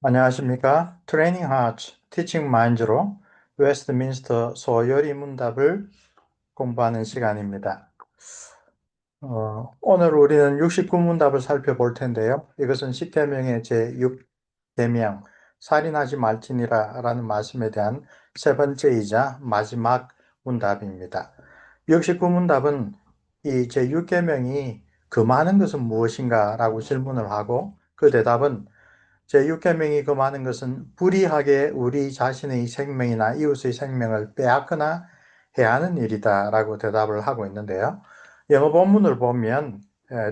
안녕하십니까? 트레이닝 하츠 티칭 마인즈로 웨스트민스터 소요리 문답을 공부하는 시간입니다. 오늘 우리는 69문답을 살펴볼 텐데요. 이것은 십계명의 제6계명 살인하지 말지니라 라는 말씀에 대한 세 번째이자 마지막 문답입니다. 69문답은 이 제6계명이 금하는 것은 무엇인가 라고 질문을 하고 그 대답은 제6계명이 금하는 것은 불의하게 우리 자신의 생명이나 이웃의 생명을 빼앗거나 해야 하는 일이다 라고 대답을 하고 있는데요. 영어 본문을 보면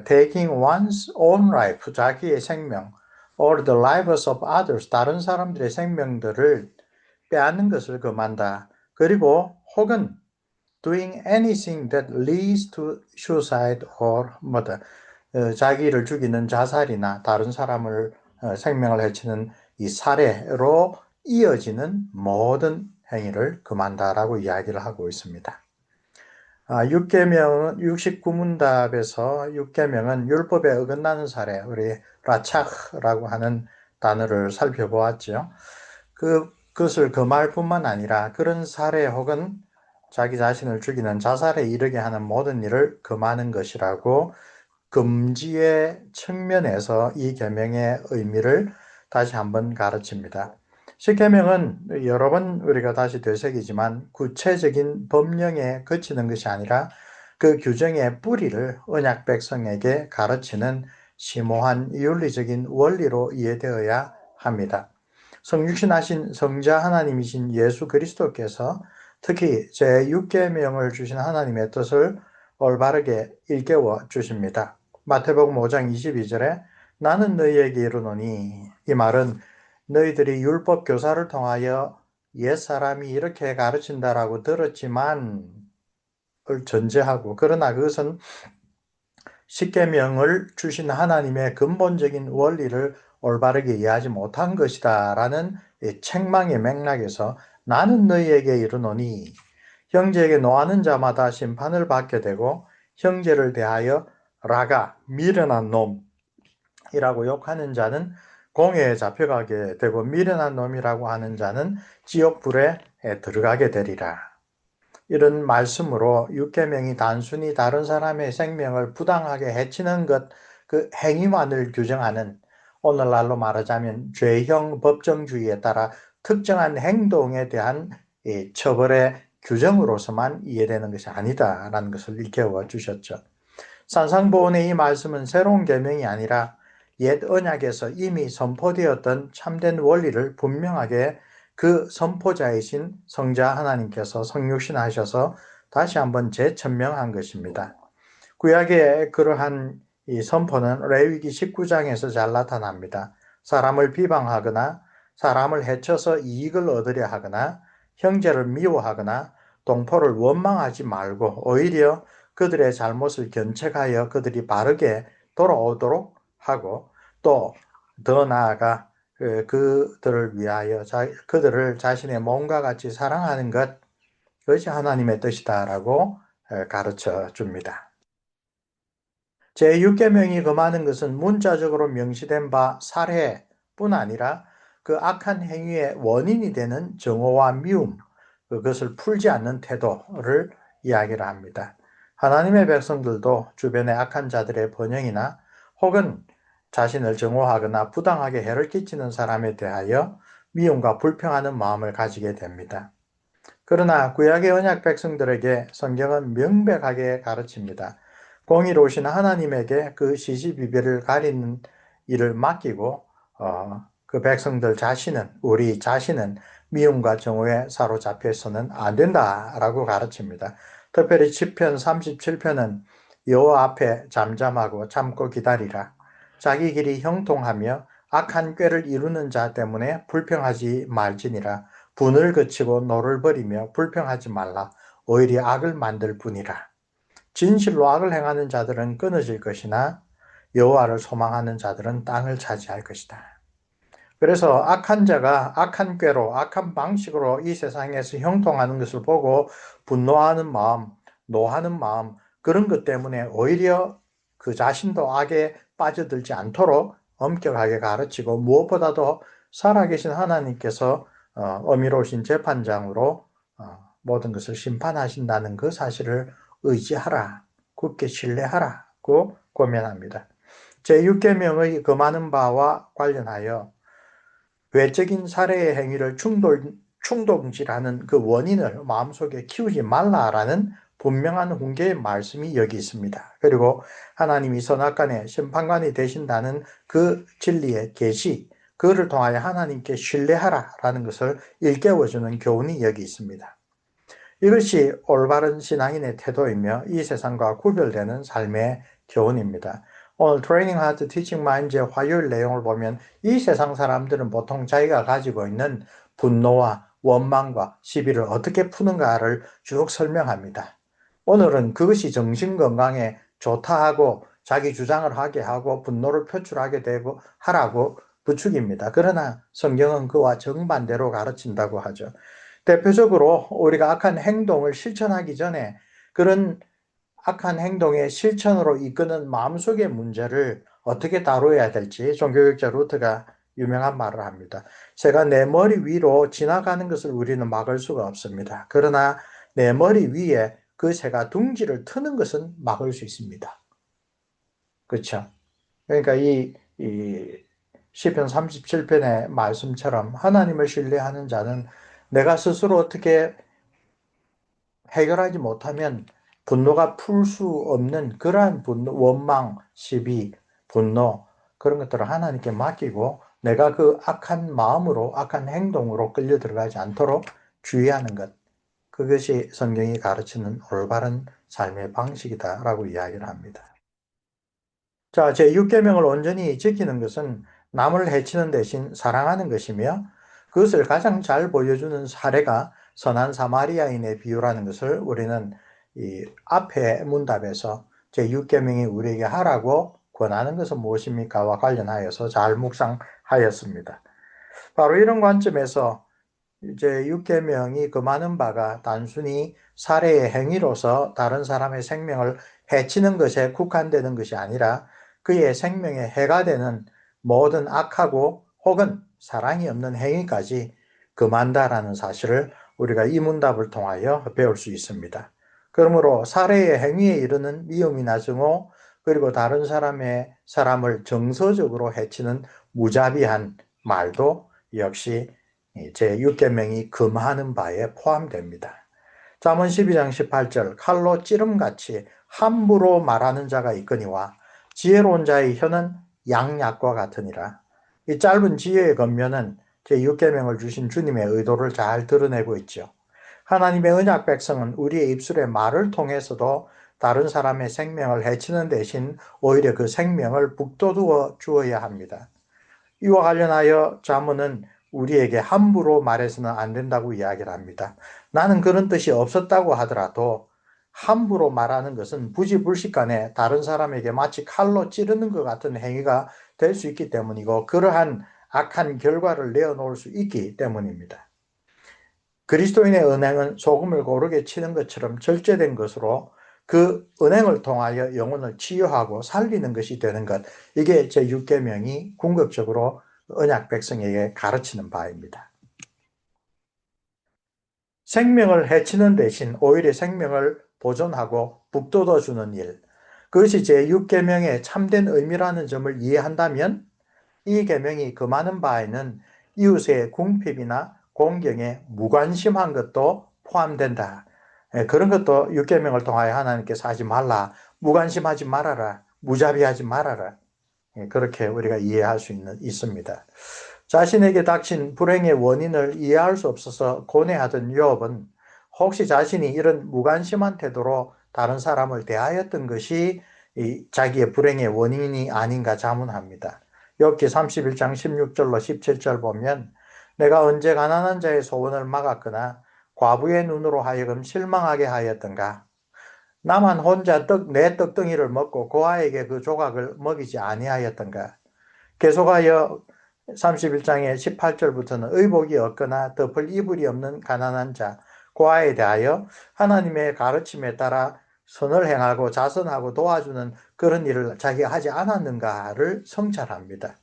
taking one's own life, 자기의 생명, or the lives of others, 다른 사람들의 생명들을 빼앗는 것을 금한다. 그리고 혹은 doing anything that leads to suicide or murder, 자기를 죽이는 자살이나 다른 사람을 생명을 해치는 이 살해로 이어지는 모든 행위를 금한다라고 이야기를 하고 있습니다. 6계명은 69문답에서 6계명은 율법에 어긋나는 살해, 우리 라차흐라고 하는 단어를 살펴보았죠. 그것을 금할 뿐만 아니라 그런 살해 혹은 자기 자신을 죽이는 자살에 이르게 하는 모든 일을 금하는 것이라고 금지의 측면에서 이 계명의 의미를 다시 한번 가르칩니다. 십계명은 여러 번 우리가 다시 되새기지만 구체적인 법령에 그치는 것이 아니라 그 규정의 뿌리를 언약 백성에게 가르치는 심오한 윤리적인 원리로 이해되어야 합니다. 성육신하신 성자 하나님이신 예수 그리스도께서 특히 제6계명을 주신 하나님의 뜻을 올바르게 일깨워 주십니다. 마태복음 5장 22절에 나는 너희에게 이르노니, 이 말은 너희들이 율법 교사를 통하여 옛사람이 이렇게 가르친다라고 들었지만 을 전제하고, 그러나 그것은 십계명을 주신 하나님의 근본적인 원리를 올바르게 이해하지 못한 것이다 라는 책망의 맥락에서 나는 너희에게 이르노니, 형제에게 노하는 자마다 심판을 받게 되고 형제를 대하여 라가 미련한 놈이라고 욕하는 자는 공회에 잡혀가게 되고 미련한 놈이라고 하는 자는 지옥불에 들어가게 되리라. 이런 말씀으로 육계명이 단순히 다른 사람의 생명을 부당하게 해치는 것, 그 행위만을 규정하는, 오늘날로 말하자면 죄형 법정주의에 따라 특정한 행동에 대한 처벌의 규정으로서만 이해되는 것이 아니다라는 것을 일깨워 주셨죠. 산상보훈의 이 말씀은 새로운 계명이 아니라 옛 언약에서 이미 선포되었던 참된 원리를 분명하게 그 선포자이신 성자 하나님께서 성육신하셔서 다시 한번 재천명한 것입니다. 구약의 그러한 이 선포는 레위기 19장에서 잘 나타납니다. 사람을 비방하거나 사람을 해쳐서 이익을 얻으려 하거나 형제를 미워하거나 동포를 원망하지 말고 오히려 그들의 잘못을 견책하여 그들이 바르게 돌아오도록 하고, 또 더 나아가 그들을 위하여 그들을 자신의 몸과 같이 사랑하는 것, 그것이 하나님의 뜻이다라고 가르쳐 줍니다. 제6계명이 금하는 것은 문자적으로 명시된 바 살해뿐 아니라 그 악한 행위의 원인이 되는 정오와 미움, 그것을 풀지 않는 태도를 이야기를 합니다. 하나님의 백성들도 주변의 악한 자들의 번영이나 혹은 자신을 정오하거나 부당하게 해를 끼치는 사람에 대하여 미움과 불평하는 마음을 가지게 됩니다. 그러나 구약의 언약 백성들에게 성경은 명백하게 가르칩니다. 공의로우신 하나님에게 그 시시비비를 가리는 일을 맡기고 그 백성들 자신은, 우리 자신은 미움과 정오에 사로잡혀서는 안 된다라고 가르칩니다. 특별히 시편 37편은 여호와 앞에 잠잠하고 참고 기다리라. 자기 길이 형통하며 악한 꾀를 이루는 자 때문에 불평하지 말지니라. 분을 그치고 노를 버리며 불평하지 말라. 오히려 악을 만들 뿐이라. 진실로 악을 행하는 자들은 끊어질 것이나 여호와를 소망하는 자들은 땅을 차지할 것이다. 그래서 악한 자가 악한 꾀로 악한 방식으로 이 세상에서 형통하는 것을 보고 분노하는 마음, 노하는 마음, 그런 것 때문에 오히려 그 자신도 악에 빠져들지 않도록 엄격하게 가르치고, 무엇보다도 살아계신 하나님께서 어미로우신 재판장으로 모든 것을 심판하신다는 그 사실을 의지하라, 굳게 신뢰하라고 권면합니다. 제6계명의 금하는 바와 관련하여 외적인 살해의 행위를 충동질하는 그 원인을 마음속에 키우지 말라라는 분명한 훈계의 말씀이 여기 있습니다. 그리고 하나님이 선악간의 심판관이 되신다는 그 진리의 계시, 그를 통하여 하나님께 신뢰하라라는 것을 일깨워주는 교훈이 여기 있습니다. 이것이 올바른 신앙인의 태도이며 이 세상과 구별되는 삶의 교훈입니다. 오늘 트레이닝 하트 티칭 마인드의 화요일 내용을 보면 이 세상 사람들은 보통 자기가 가지고 있는 분노와 원망과 시비를 어떻게 푸는가를 쭉 설명합니다. 오늘은 그것이 정신건강에 좋다 하고 자기 주장을 하게 하고 분노를 표출하게 되고 하라고 부축입니다. 그러나 성경은 그와 정반대로 가르친다고 하죠. 대표적으로 우리가 악한 행동을 실천하기 전에 그런 악한 행동의 실천으로 이끄는 마음속의 문제를 어떻게 다루어야 될지 종교학자 루트가 유명한 말을 합니다. 새가 내 머리 위로 지나가는 것을 우리는 막을 수가 없습니다. 그러나 내 머리 위에 그 새가 둥지를 트는 것은 막을 수 있습니다. 그렇죠? 그러니까 이 시편 37편의 말씀처럼 하나님을 신뢰하는 자는 내가 스스로 어떻게 해결하지 못하면 분노가 풀 수 없는 그러한 분노, 원망, 시비, 분노 그런 것들을 하나님께 맡기고 내가 그 악한 마음으로 악한 행동으로 끌려 들어가지 않도록 주의하는 것. 그것이 성경이 가르치는 올바른 삶의 방식이다라고 이야기를 합니다. 자, 제6계명을 온전히 지키는 것은 남을 해치는 대신 사랑하는 것이며 그것을 가장 잘 보여주는 사례가 선한 사마리아인의 비유라는 것을 우리는 이 앞에 문답에서 제6계명이 우리에게 하라고 권하는 것은 무엇입니까와 관련하여서 잘 묵상하였습니다. 바로 이런 관점에서 이제 6계명이 금하는 바가 단순히 살해의 행위로서 다른 사람의 생명을 해치는 것에 국한되는 것이 아니라 그의 생명에 해가 되는 모든 악하고 혹은 사랑이 없는 행위까지 금한다라는 사실을 우리가 이 문답을 통하여 배울 수 있습니다. 그러므로 살해의 행위에 이르는 미움이나 증오 그리고 다른 사람을 정서적으로 해치는 무자비한 말도 역시 제6계명이 금하는 바에 포함됩니다. 잠언 12장 18절 칼로 찌름같이 함부로 말하는 자가 있거니와 지혜로운 자의 혀는 양약과 같으니라. 이 짧은 지혜의 겉면은 제6계명을 주신 주님의 의도를 잘 드러내고 있죠. 하나님의 언약 백성은 우리의 입술의 말을 통해서도 다른 사람의 생명을 해치는 대신 오히려 그 생명을 북돋워 주어야 합니다. 이와 관련하여 잠언은 우리에게 함부로 말해서는 안 된다고 이야기를 합니다. 나는 그런 뜻이 없었다고 하더라도 함부로 말하는 것은 부지불식간에 다른 사람에게 마치 칼로 찌르는 것 같은 행위가 될 수 있기 때문이고 그러한 악한 결과를 내어놓을 수 있기 때문입니다. 그리스도인의 언행은 소금을 고르게 치는 것처럼 절제된 것으로 그 은행을 통하여 영혼을 치유하고 살리는 것이 되는 것. 이게 제6계명이 궁극적으로 언약 백성에게 가르치는 바입니다. 생명을 해치는 대신 오히려 생명을 보존하고 북돋워주는 일. 그것이 제6계명의 참된 의미라는 점을 이해한다면 이 계명이 금하는 바에는 이웃의 궁핍이나 공경에 무관심한 것도 포함된다. 그런 것도 6계명을 통하여 하나님께서 하지 말라, 무관심하지 말아라, 무자비하지 말아라. 그렇게 우리가 이해할 수 있습니다. 자신에게 닥친 불행의 원인을 이해할 수 없어서 고뇌하던 욥은 혹시 자신이 이런 무관심한 태도로 다른 사람을 대하였던 것이 자기의 불행의 원인이 아닌가 자문합니다. 욥기 31장 16절로 17절 보면 내가 언제 가난한 자의 소원을 막았거나 과부의 눈으로 하여금 실망하게 하였던가 나만 혼자 내 떡덩이를 먹고 고아에게 그 조각을 먹이지 아니하였던가 계속하여 31장의 18절부터는 의복이 없거나 덮을 이불이 없는 가난한 자 고아에 대하여 하나님의 가르침에 따라 선을 행하고 자선하고 도와주는 그런 일을 자기가 하지 않았는가를 성찰합니다.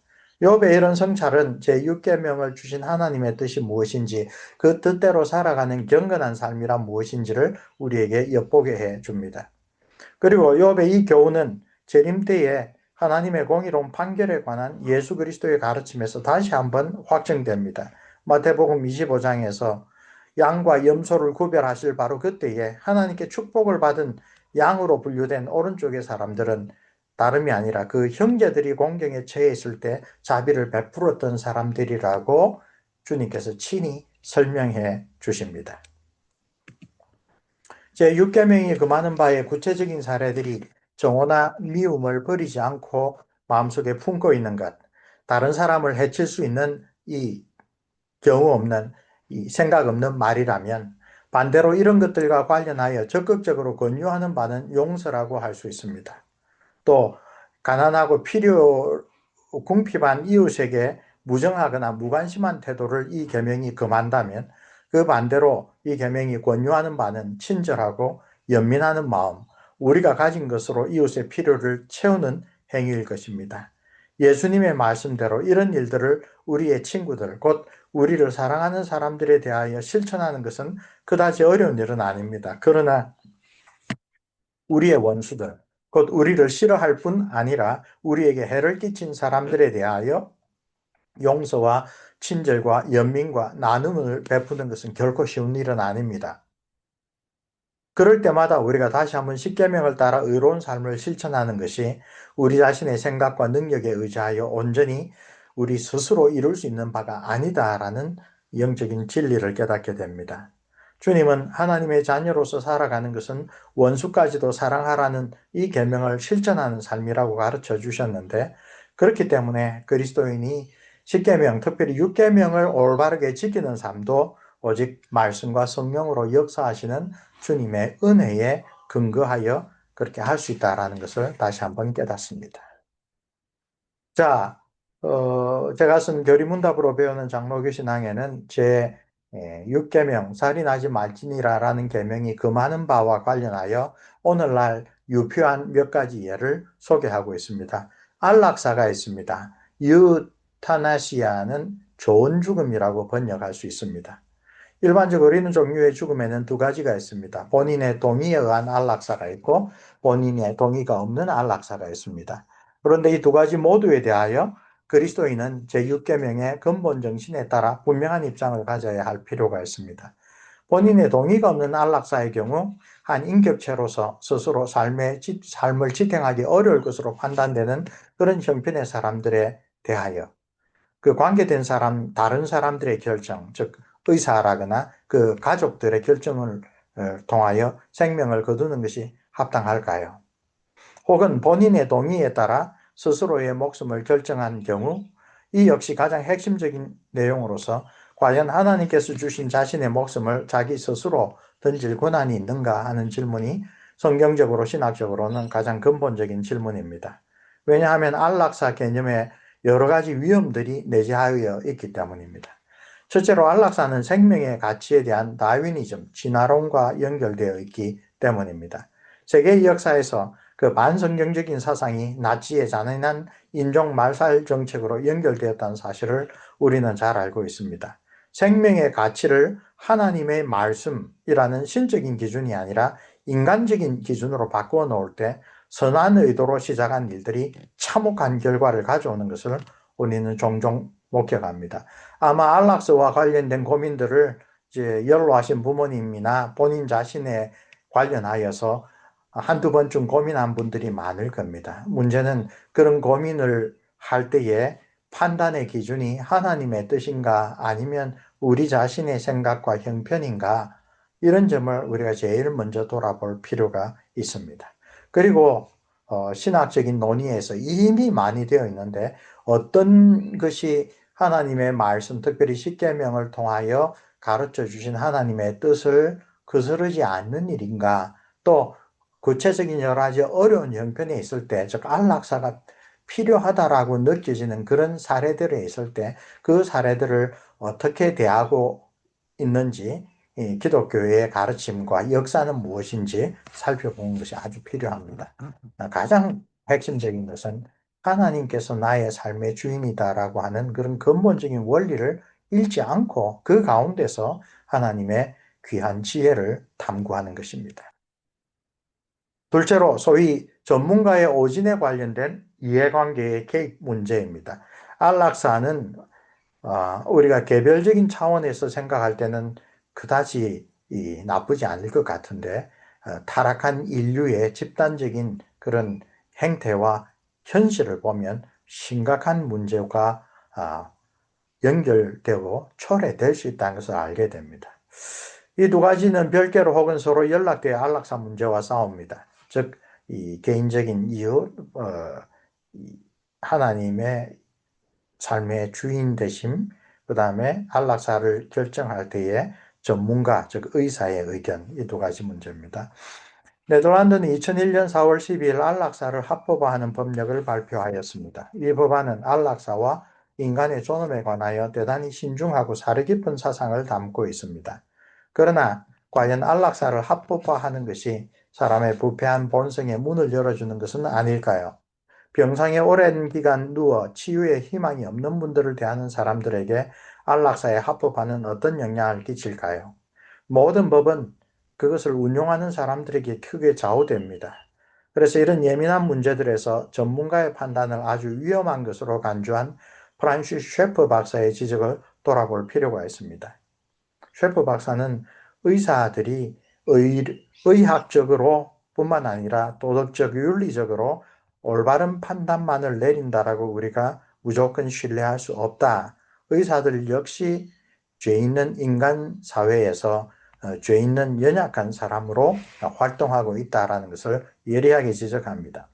욥의 이런 성찰은 제6계명을 주신 하나님의 뜻이 무엇인지, 그 뜻대로 살아가는 경건한 삶이란 무엇인지를 우리에게 엿보게 해 줍니다. 그리고 욥의 이 교훈은 재림 때에 하나님의 공의로운 판결에 관한 예수 그리스도의 가르침에서 다시 한번 확정됩니다. 마태복음 25장에서 양과 염소를 구별하실 바로 그때에 하나님께 축복을 받은 양으로 분류된 오른쪽의 사람들은 다름이 아니라 그 형제들이 공경에 처해 있을 때 자비를 베풀었던 사람들이라고 주님께서 친히 설명해 주십니다. 제6계명이 금하는 바의 구체적인 사례들이 정오나 미움을 버리지 않고 마음속에 품고 있는 것, 다른 사람을 해칠 수 있는 이 경우 없는, 이 생각 없는 말이라면, 반대로 이런 것들과 관련하여 적극적으로 권유하는 바는 용서라고 할 수 있습니다. 또 가난하고 궁핍한 이웃에게 무정하거나 무관심한 태도를 이 계명이 금한다면, 그 반대로 이 계명이 권유하는 바는 친절하고 연민하는 마음, 우리가 가진 것으로 이웃의 필요를 채우는 행위일 것입니다. 예수님의 말씀대로 이런 일들을 우리의 친구들, 곧 우리를 사랑하는 사람들에 대하여 실천하는 것은 그다지 어려운 일은 아닙니다. 그러나 우리의 원수들, 곧 우리를 싫어할 뿐 아니라 우리에게 해를 끼친 사람들에 대하여 용서와 친절과 연민과 나눔을 베푸는 것은 결코 쉬운 일은 아닙니다. 그럴 때마다 우리가 다시 한번 십계명을 따라 의로운 삶을 실천하는 것이 우리 자신의 생각과 능력에 의지하여 온전히 우리 스스로 이룰 수 있는 바가 아니다라는 영적인 진리를 깨닫게 됩니다. 주님은 하나님의 자녀로서 살아가는 것은 원수까지도 사랑하라는 이 계명을 실천하는 삶이라고 가르쳐 주셨는데, 그렇기 때문에 그리스도인이 십계명, 특별히 육계명을 올바르게 지키는 삶도 오직 말씀과 성령으로 역사하시는 주님의 은혜에 근거하여 그렇게 할 수 있다는 것을 다시 한번 깨닫습니다. 자, 제가 쓴 교리문답으로 배우는 장로교신항에는 제 6계명 살인하지 말지니라라는 계명이 금하는 바와 관련하여 오늘날 유효한 몇 가지 예를 소개하고 있습니다. 안락사가 있습니다. 유타나시아는 좋은 죽음이라고 번역할 수 있습니다. 일반적으로 이런 종류의 죽음에는 두 가지가 있습니다. 본인의 동의에 의한 안락사가 있고 본인의 동의가 없는 안락사가 있습니다. 그런데 이 두 가지 모두에 대하여 그리스도인은 제6계명의 근본 정신에 따라 분명한 입장을 가져야 할 필요가 있습니다. 본인의 동의가 없는 안락사의 경우 한 인격체로서 스스로 삶을 지탱하기 어려울 것으로 판단되는 그런 형편의 사람들에 대하여 그 관계된 사람, 다른 사람들의 결정, 즉 의사라거나 그 가족들의 결정을 통하여 생명을 거두는 것이 합당할까요? 혹은 본인의 동의에 따라 스스로의 목숨을 결정한 경우 이 역시 가장 핵심적인 내용으로서 과연 하나님께서 주신 자신의 목숨을 자기 스스로 던질 권한이 있는가 하는 질문이 성경적으로 신학적으로는 가장 근본적인 질문입니다. 왜냐하면 안락사 개념에 여러 가지 위험들이 내재하여 있기 때문입니다. 첫째로 안락사는 생명의 가치에 대한 다윈이즘, 진화론과 연결되어 있기 때문입니다. 세계 역사에서 그 반성경적인 사상이 나치의 잔인한 인종 말살 정책으로 연결되었다는 사실을 우리는 잘 알고 있습니다. 생명의 가치를 하나님의 말씀이라는 신적인 기준이 아니라 인간적인 기준으로 바꾸어 놓을 때 선한 의도로 시작한 일들이 참혹한 결과를 가져오는 것을 우리는 종종 목격합니다. 아마 안락사와 관련된 고민들을 이제 연로하신 부모님이나 본인 자신에 관련하여서 한두 번쯤 고민한 분들이 많을 겁니다. 문제는 그런 고민을 할 때에 판단의 기준이 하나님의 뜻인가 아니면 우리 자신의 생각과 형편인가, 이런 점을 우리가 제일 먼저 돌아볼 필요가 있습니다. 그리고 신학적인 논의에서 이미 많이 되어 있는데 어떤 것이 하나님의 말씀, 특별히 십계명을 통하여 가르쳐 주신 하나님의 뜻을 거스르지 않는 일인가, 또 구체적인 여러 가지 어려운 형편에 있을 때, 즉 안락사가 필요하다라고 느껴지는 그런 사례들에 있을 때 그 사례들을 어떻게 대하고 있는지, 이 기독교의 가르침과 역사는 무엇인지 살펴보는 것이 아주 필요합니다. 가장 핵심적인 것은 하나님께서 나의 삶의 주인이다라고 하는 그런 근본적인 원리를 잃지 않고 그 가운데서 하나님의 귀한 지혜를 탐구하는 것입니다. 둘째로 소위 전문가의 오진에 관련된 이해관계의 개입 문제입니다. 안락사는 우리가 개별적인 차원에서 생각할 때는 그다지 나쁘지 않을 것 같은데 타락한 인류의 집단적인 그런 행태와 현실을 보면 심각한 문제가 연결되고 초래될 수 있다는 것을 알게 됩니다. 이 두 가지는 별개로 혹은 서로 연락되어 안락사 문제와 싸웁니다. 즉, 이 개인적인 이유, 하나님의 삶의 주인 되심, 그 다음에 안락사를 결정할 때의 전문가, 즉 의사의 의견, 이 두 가지 문제입니다. 네덜란드는 2001년 4월 12일 안락사를 합법화하는 법령을 발표하였습니다. 이 법안은 안락사와 인간의 존엄에 관하여 대단히 신중하고 사려 깊은 사상을 담고 있습니다. 그러나 과연 안락사를 합법화하는 것이 사람의 부패한 본성에 문을 열어주는 것은 아닐까요? 병상에 오랜 기간 누워 치유의 희망이 없는 분들을 대하는 사람들에게 안락사의 합법화는 어떤 영향을 끼칠까요? 모든 법은 그것을 운용하는 사람들에게 크게 좌우됩니다. 그래서 이런 예민한 문제들에서 전문가의 판단을 아주 위험한 것으로 간주한 프란시스 셰퍼 박사의 지적을 돌아볼 필요가 있습니다. 셰퍼 박사는 의사들이 의학적으로 뿐만 아니라 도덕적, 윤리적으로 올바른 판단만을 내린다라고 우리가 무조건 신뢰할 수 없다. 의사들 역시 죄 있는 인간 사회에서 죄 있는 연약한 사람으로 활동하고 있다라는 것을 예리하게 지적합니다.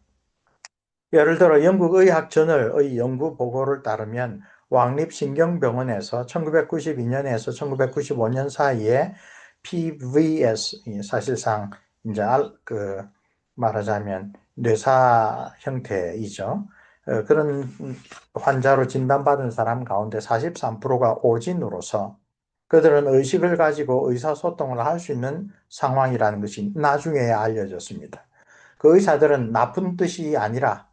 예를 들어 영국 의학저널의 연구 보고를 따르면 왕립신경병원에서 1992년에서 1995년 사이에 PVS, 사실상 이제 말하자면 뇌사 형태이죠. 그런 환자로 진단받은 사람 가운데 43%가 오진으로서 그들은 의식을 가지고 의사소통을 할 수 있는 상황이라는 것이 나중에야 알려졌습니다. 그 의사들은 나쁜 뜻이 아니라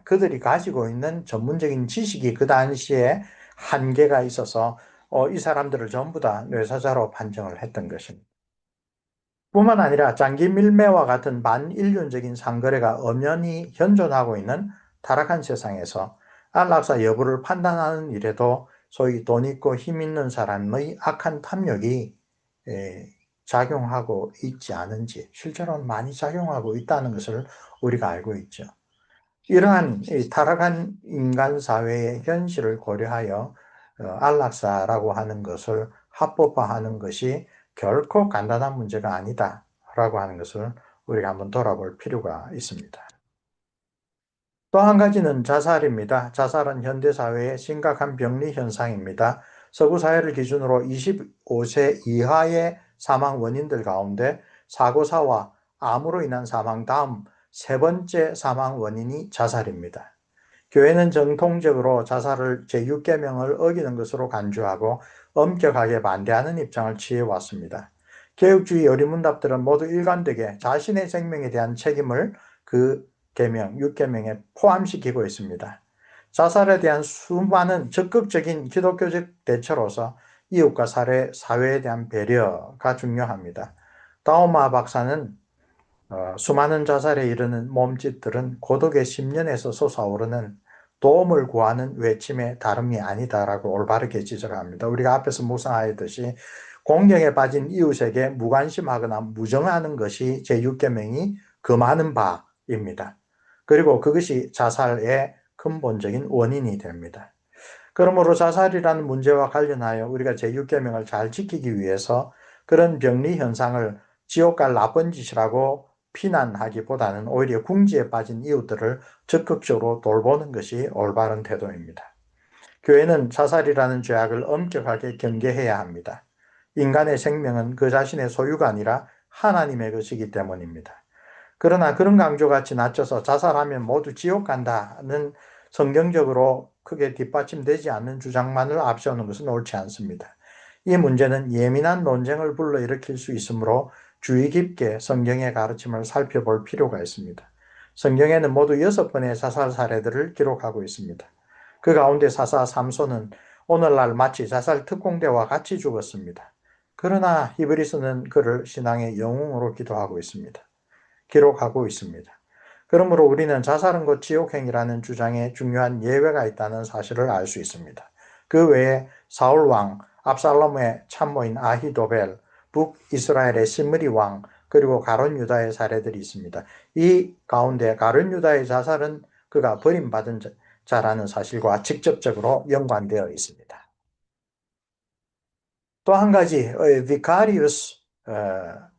그들이 가지고 있는 전문적인 지식이 그 당시에 한계가 있어서 이 사람들을 전부 다 뇌사자로 판정을 했던 것입니다. 뿐만 아니라 장기 밀매와 같은 반인륜적인 상거래가 엄연히 현존하고 있는 타락한 세상에서 안락사 여부를 판단하는 일에도 소위 돈 있고 힘 있는 사람의 악한 탐욕이 작용하고 있지 않은지, 실제로는 많이 작용하고 있다는 것을 우리가 알고 있죠. 이러한 타락한 인간 사회의 현실을 고려하여 안락사라고 하는 것을 합법화하는 것이 결코 간단한 문제가 아니다라고 하는 것을 우리가 한번 돌아볼 필요가 있습니다. 또 한 가지는 자살입니다. 자살은 현대사회의 심각한 병리 현상입니다. 서구 사회를 기준으로 25세 이하의 사망 원인들 가운데 사고사와 암으로 인한 사망 다음 세 번째 사망 원인이 자살입니다. 교회는 정통적으로 자살을 제6계명을 어기는 것으로 간주하고 엄격하게 반대하는 입장을 취해왔습니다. 개혁주의 어리문답들은 모두 일관되게 자신의 생명에 대한 책임을 그 계명, 6계명에 포함시키고 있습니다. 자살에 대한 수많은 적극적인 기독교적 대처로서 이웃과 사회에 대한 배려가 중요합니다. 다오마 박사는 수많은 자살에 이르는 몸짓들은 고독의 심년에서 솟아오르는 도움을 구하는 외침의 다름이 아니다라고 올바르게 지적합니다. 우리가 앞에서 묵상하였듯이 공경에 빠진 이웃에게 무관심하거나 무정하는 것이 제6계명이 금하는 바입니다. 그리고 그것이 자살의 근본적인 원인이 됩니다. 그러므로 자살이라는 문제와 관련하여 우리가 제6계명을 잘 지키기 위해서 그런 병리 현상을 지옥 갈 나쁜 짓이라고 비난하기보다는 오히려 궁지에 빠진 이웃들을 적극적으로 돌보는 것이 올바른 태도입니다. 교회는 자살이라는 죄악을 엄격하게 경계해야 합니다. 인간의 생명은 그 자신의 소유가 아니라 하나님의 것이기 때문입니다. 그러나 그런 강조가 지나쳐서 자살하면 모두 지옥 간다는 성경적으로 크게 뒷받침되지 않는 주장만을 앞세우는 것은 옳지 않습니다. 이 문제는 예민한 논쟁을 불러일으킬 수 있으므로 주의 깊게 성경의 가르침을 살펴볼 필요가 있습니다. 성경에는 모두 6번의 자살 사례들을 기록하고 있습니다. 그 가운데 사사 삼손은 오늘날 마치 자살 특공대와 같이 죽었습니다. 그러나 히브리서는 그를 신앙의 영웅으로 기록하고 있습니다. 그러므로 우리는 자살은 곧 지옥행이라는 주장에 중요한 예외가 있다는 사실을 알 수 있습니다. 그 외에 사울왕, 압살롬의 참모인 아히도벨, 북이스라엘의 시므리 왕, 그리고 가룟 유다의 사례들이 있습니다. 이 가운데 가룟 유다의 자살은 그가 버림받은 자라는 사실과 직접적으로 연관되어 있습니다. 또 한 가지 vicarious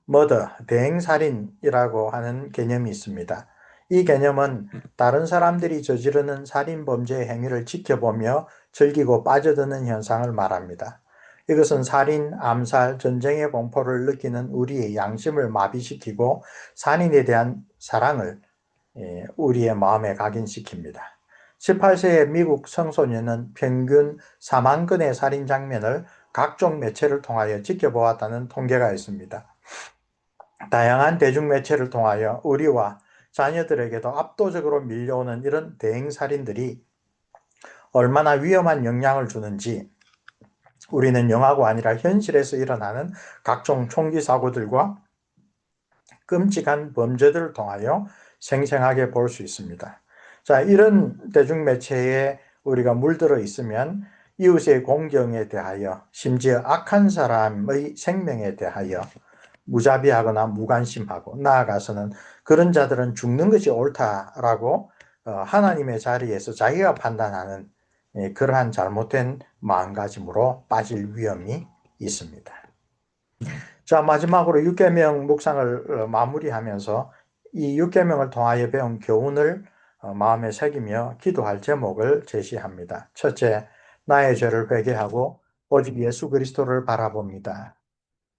murder, 대행살인이라고 하는 개념이 있습니다. 이 개념은 다른 사람들이 저지르는 살인 범죄의 행위를 지켜보며 즐기고 빠져드는 현상을 말합니다. 이것은 살인, 암살, 전쟁의 공포를 느끼는 우리의 양심을 마비시키고 살인에 대한 사랑을 우리의 마음에 각인시킵니다. 18세의 미국 청소년은 평균 4만 건의 살인 장면을 각종 매체를 통하여 지켜보았다는 통계가 있습니다. 다양한 대중매체를 통하여 우리와 자녀들에게도 압도적으로 밀려오는 이런 대행살인들이 얼마나 위험한 영향을 주는지 우리는 영화가 아니라 현실에서 일어나는 각종 총기 사고들과 끔찍한 범죄들을 통하여 생생하게 볼 수 있습니다. 자, 이런 대중매체에 우리가 물들어 있으면 이웃의 공경에 대하여, 심지어 악한 사람의 생명에 대하여 무자비하거나 무관심하고, 나아가서는 그런 자들은 죽는 것이 옳다라고 하나님의 자리에서 자기가 판단하는 그러한 잘못된 마음가짐으로 빠질 위험이 있습니다. 자, 마지막으로 6계명 묵상을 마무리하면서 이 6계명을 통하여 배운 교훈을 마음에 새기며 기도할 제목을 제시합니다. 첫째, 나의 죄를 회개하고 오직 예수 그리스도를 바라봅니다.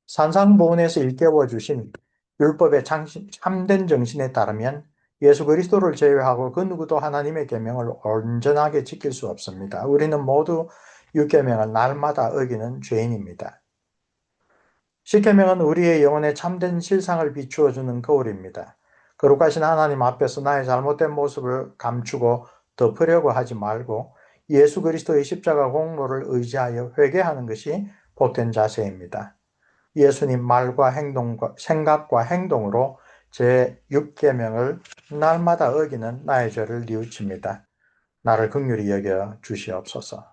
산상보훈에서 일깨워 주신 율법의 참된 정신에 따르면 예수 그리스도를 제외하고 그 누구도 하나님의 계명을 온전하게 지킬 수 없습니다. 우리는 모두 6계명을 날마다 어기는 죄인입니다. 10계명은 우리의 영혼에 참된 실상을 비추어 주는 거울입니다. 거룩하신 하나님 앞에서 나의 잘못된 모습을 감추고 덮으려고 하지 말고 예수 그리스도의 십자가 공로를 의지하여 회개하는 것이 복된 자세입니다. 예수님 말과 생각과 행동으로 제 6계명을 날마다 어기는 나의 죄를 뉘우칩니다. 나를 긍휼히 여겨 주시옵소서.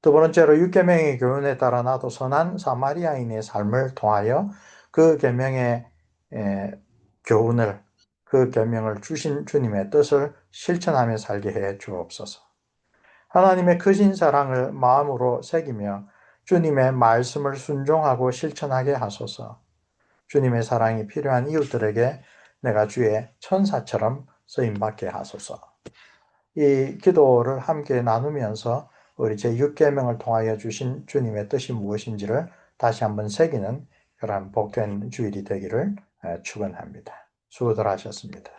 두 번째로 6계명의 교훈에 따라 나도 선한 사마리아인의 삶을 통하여 그 계명의 교훈을, 그 계명을 주신 주님의 뜻을 실천하며 살게 해 주옵소서. 하나님의 크신 사랑을 마음으로 새기며 주님의 말씀을 순종하고 실천하게 하소서. 주님의 사랑이 필요한 이웃들에게 내가 주의 천사처럼 쓰임받게 하소서. 이 기도를 함께 나누면서 우리 제6계명을 통하여 주신 주님의 뜻이 무엇인지를 다시 한번 새기는 그런 복된 주일이 되기를 축원합니다. 수고들 하셨습니다.